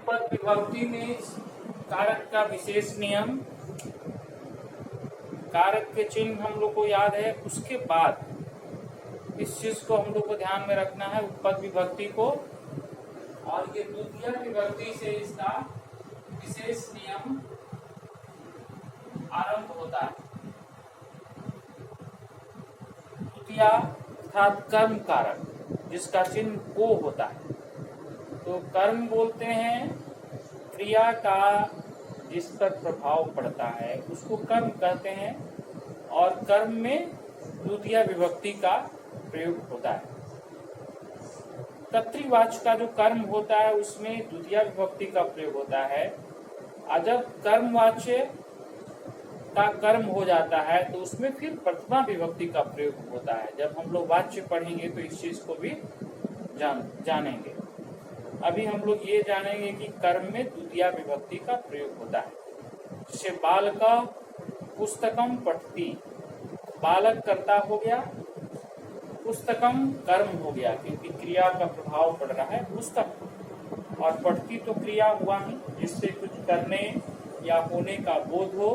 पद विभक्ति में कारक का विशेष नियम, कारक के चिन्ह हम लोग को याद है। उसके बाद इस चीज को हम लोग को ध्यान में रखना है, उपपद विभक्ति को, और ये द्वितीय विभक्ति से इसका विशेष नियम आरंभ होता है। द्वितीय अर्थात कर्म कारक जिसका चिन्ह को होता है। तो कर्म बोलते हैं क्रिया का जिस पर प्रभाव पड़ता है उसको कर्म कहते हैं, और कर्म में द्वितीय विभक्ति का प्रयोग होता है। कर्तृवाच्य का जो कर्म होता है उसमें द्वितीय विभक्ति का प्रयोग होता है, और जब कर्मवाच्य का कर्म हो जाता है तो उसमें फिर प्रथमा विभक्ति का प्रयोग होता है। जब हम लोग वाच्य पढ़ेंगे तो इस चीज को भी जानेंगे। अभी हम लोग ये जानेंगे कि कर्म में द्वितीय विभक्ति का प्रयोग होता है। जैसे बालक पुस्तकम पठति, बालक कर्ता हो गया, पुस्तकम कर्म हो गया क्योंकि क्रिया का प्रभाव पड़ रहा है पुस्तक, और पठति तो क्रिया हुआ ही, जिससे कुछ करने या होने का बोध हो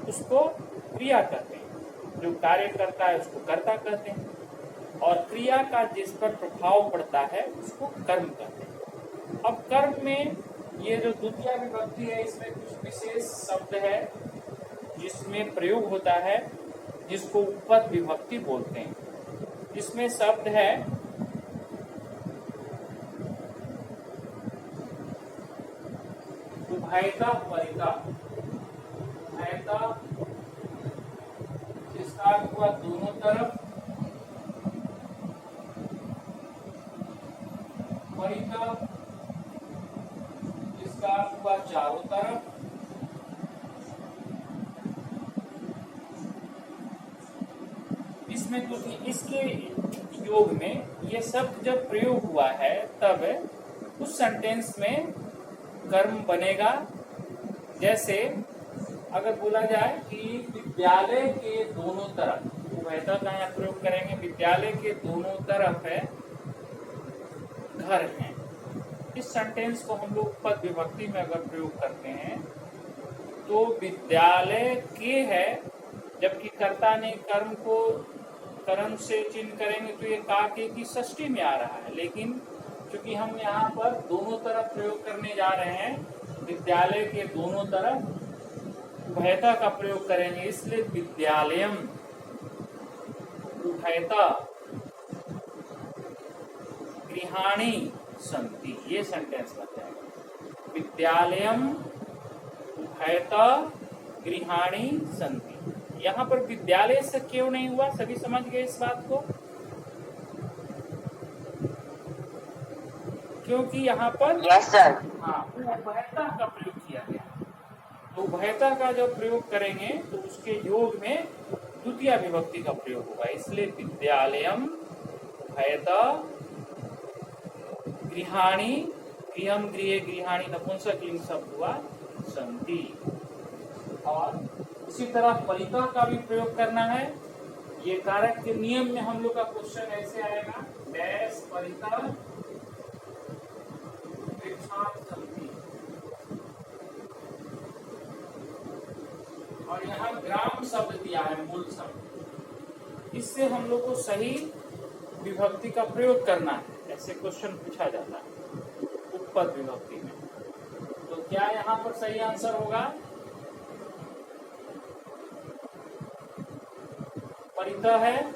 उसको क्रिया कहते हैं। जो कार्य करता है उसको कर्ता कहते हैं, और क्रिया का जिस पर प्रभाव पड़ता है उसको कर्म कहते हैं। अब कर्म में ये जो द्वितीय विभक्ति है इसमें कुछ विशेष शब्द है जिसमें प्रयोग होता है, जिसको उपपद विभक्ति बोलते हैं। इसमें शब्द है उभयता परिता। उभयता जिसका अर्थ हुआ दोनों तरफ, परिता जिसका अर्थ हुआ चारों तरफ। इसमें तो इसके योग में ये शब्द जब प्रयोग हुआ है तब उस सेंटेंस में कर्म बनेगा। जैसे अगर बोला जाए कि विद्यालय के दोनों तरफ, उभयता का यहाँ प्रयोग करेंगे, विद्यालय के दोनों तरफ है घर है। इस सेंटेंस को हम लोग पद विभक्ति में अगर प्रयोग करते हैं तो विद्यालय के है, जबकि कर्ता ने कर्म को कर्म से चिन्ह करेंगे तो ये का के की षष्ठी में आ रहा है, लेकिन क्योंकि हम यहाँ पर दोनों तरफ प्रयोग करने जा रहे हैं, विद्यालय के दोनों तरफ उभयता का प्रयोग करेंगे, इसलिए विद्यालयम उभयता गृहाणि सन्ति, ये सेंटेंस बन जाएगा। विद्यालयम उभयता गृहाणि सन्ति। यहाँ पर विद्यालय से क्यों नहीं हुआ, सभी समझ गए इस बात को? क्योंकि यहाँ पर हाँ उभयता का प्रयोग किया गया। तो उभयता का जब प्रयोग करेंगे तो उसके योग में द्वितीय विभक्ति का प्रयोग होगा, इसलिए विद्यालयम उभयता गृहाणि, गृहम गृहे गृहाणि नपुंसकलिंग शब्द हुआ सन्ति। और इसी तरह परिता का भी प्रयोग करना है। ये कारक के नियम में हम लोग का क्वेश्चन ऐसे आएगा, डैश परिता वृक्षांत सन्ति। और यहाँ ग्राम शब्द दिया है मूल शब्द, इससे हम लोग को सही विभक्ति का प्रयोग करना है। ऐसे क्वेश्चन पूछा जाता है उपपद विभक्ति में। तो क्या यहाँ पर सही आंसर होगा? परिता है,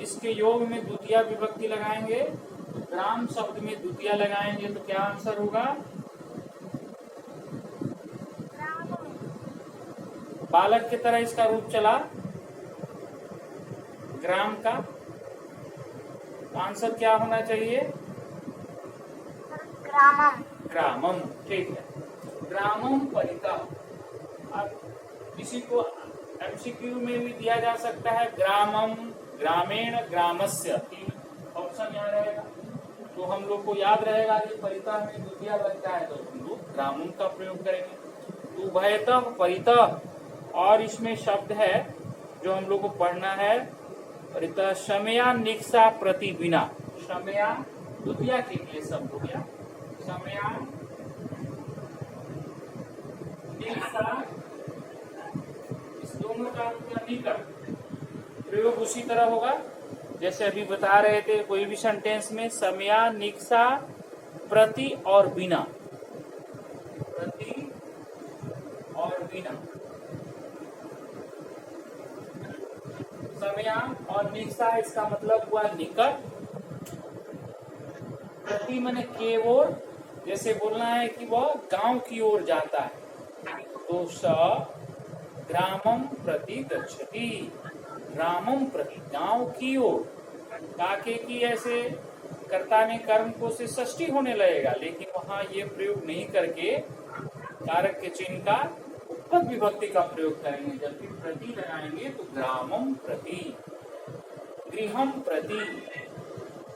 इसके योग में द्वितीय विभक्ति लगाएंगे, ग्राम शब्द में द्वितीय लगाएंगे तो क्या आंसर होगा? बालक की तरह इसका रूप चला ग्राम का, आंसर क्या होना चाहिए? ग्रामम। ग्रामम, ठीक है, ग्रामम परिता। अब किसी को एमसीक्यू में भी दिया जा सकता है ग्रामम, ग्रामीण, ग्रामस्य, तीन ऑप्शन यहाँ रहेगा। तो हम लोग को याद रहेगा कि परिता में द्वितीय लगता है तो हम लोग ग्रामम का प्रयोग करेंगे। उभयता परिता, और इसमें शब्द है जो हम लोग को पढ़ना है, परिता शमया निक्षा प्रतिबिना। शमया द्वितीय के लिए शब्द हो गया, शमया निकषा, इस दोनों का निकट प्रयोग उसी तरह होगा जैसे अभी बता रहे थे। कोई भी सेंटेंस में समया, निकषा, प्रति और बिना, प्रति और बिना, समया और निकषा इसका मतलब हुआ निकट, प्रति माने के ओर, जैसे बोलना है कि वह गांव की ओर जाता है तो स ग्रामम प्रति गच्छति, ग्रामम प्रति गांव की ओर। काके की ऐसे कर्ता में कर्म को से षष्ठी होने लगेगा, लेकिन वहां ये प्रयोग नहीं करके कारक के चिन्ह का उपपद विभक्ति का प्रयोग करेंगे। जबकि प्रति लगाएंगे तो ग्रामम प्रति, गृहम प्रति,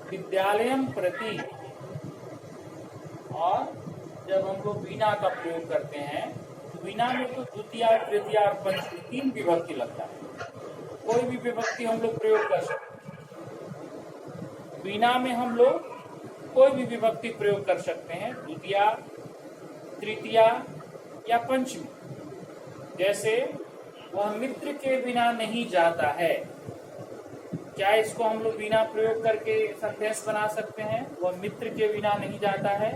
विद्यालयम प्रति। और जब हम लोग बिना का प्रयोग करते हैं तो बिना में तो द्वितीय, तृतीय और पंचमी 3 विभक्ति लगता है। कोई भी विभक्ति हम लोग प्रयोग कर सकते हैं। बिना में हम लोग कोई भी विभक्ति प्रयोग कर सकते हैं, द्वितीय, तृतीय या पंचमी। जैसे वह मित्र के बिना नहीं जाता है, क्या इसको हम लोग बिना प्रयोग करके सेंटेंस बना सकते हैं? वह मित्र के बिना नहीं जाता है।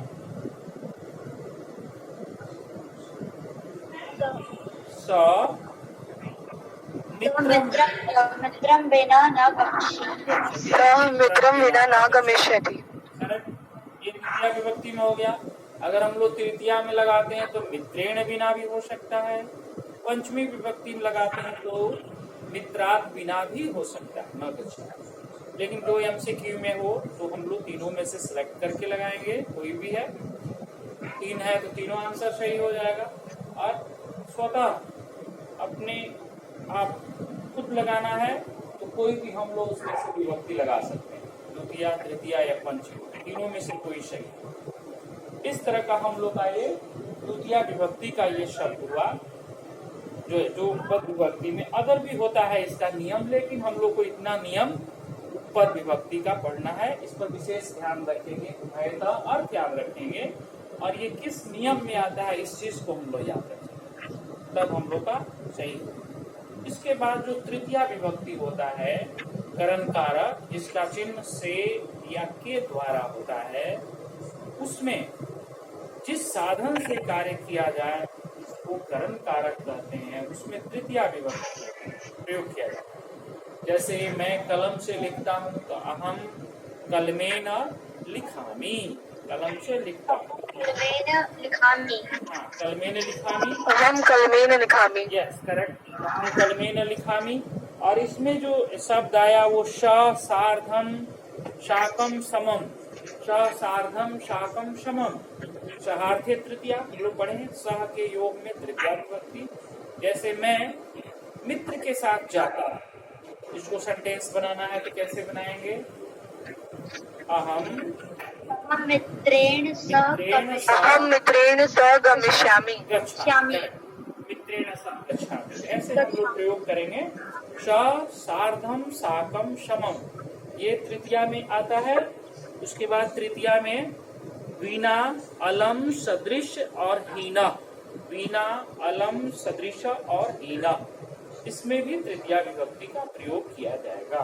मित्रं विना न गमिष्यति। ये तृतीया विभक्ति में हो गया। अगर हम लोग तृतीया में लगाते हैं तो मित्रेण बिना भी हो सकता है। पंचमी विभक्ति में लगाते हैं तो मित्रात् बिना भी हो सकता है, न गच्छति। लेकिन 2 MCQ में हो तो हम लोग तीनों में से सिलेक्ट करके लगाएंगे। कोई भी है, 3 है तो तीनों आंसर सही हो जाएगा। और स्वतः अपने आप खुद लगाना है तो कोई भी हम लोग उसमें से विभक्ति लगा सकते हैं, द्वितीय, तृतीय या पंचमी, तीनों में से कोई सही। इस तरह का हम लोग का ये द्वितीय विभक्ति का ये शब्द हुआ, जो उपपद विभक्ति में अदर भी होता है इसका नियम, लेकिन हम लोग को इतना नियम उपपद विभक्ति का पढ़ना है। इस पर विशेष ध्यान रखेंगे, उभयता अर्थ याद रखेंगे और ये किस नियम में आता है इस चीज को हम लोग याद रखेंगे, तब हम लोग का सही हो। इसके बाद जो तृतीय विभक्ति होता है करण कारक, जिसका चिन्ह से या के द्वारा होता है, उसमें जिस साधन से कार्य किया जाए उसको करण कारक कहते हैं। उसमें तृतीय विभक्ति प्रयोग किया जाता है। जैसे मैं कलम से लिखता हूँ तो अहम कलमेन लिखामी, कलम से लिखता हूँ। कलमेन लिखामी, अहम कलमेन लिखामी। यस करेक्ट, अहम कलमेन लिखामी। और इसमें जो शब्द आया वो श सार्धम शाकम समम, श सार्धम शाकम समम, सहार्थे तृतीया। हम लोग पढ़े हैं सह के योग में तृतीया विभक्ति। जैसे मैं मित्र के साथ जाता, इसको सेंटेंस बनाना है तो कैसे बनाएंगे? अहम मित्रेण सह गमिष्यामि। मित्रेण सह गच्छामि, ऐसे हम लोग प्रयोग करेंगे। श सार्धम साकम समम, ये तृतीया में आता है। उसके बाद तृतीया में वीणा अलम सदृश और हीना, वीणा अलम सदृश और हीना, इसमें भी तृतीया विभक्ति का प्रयोग किया जाएगा।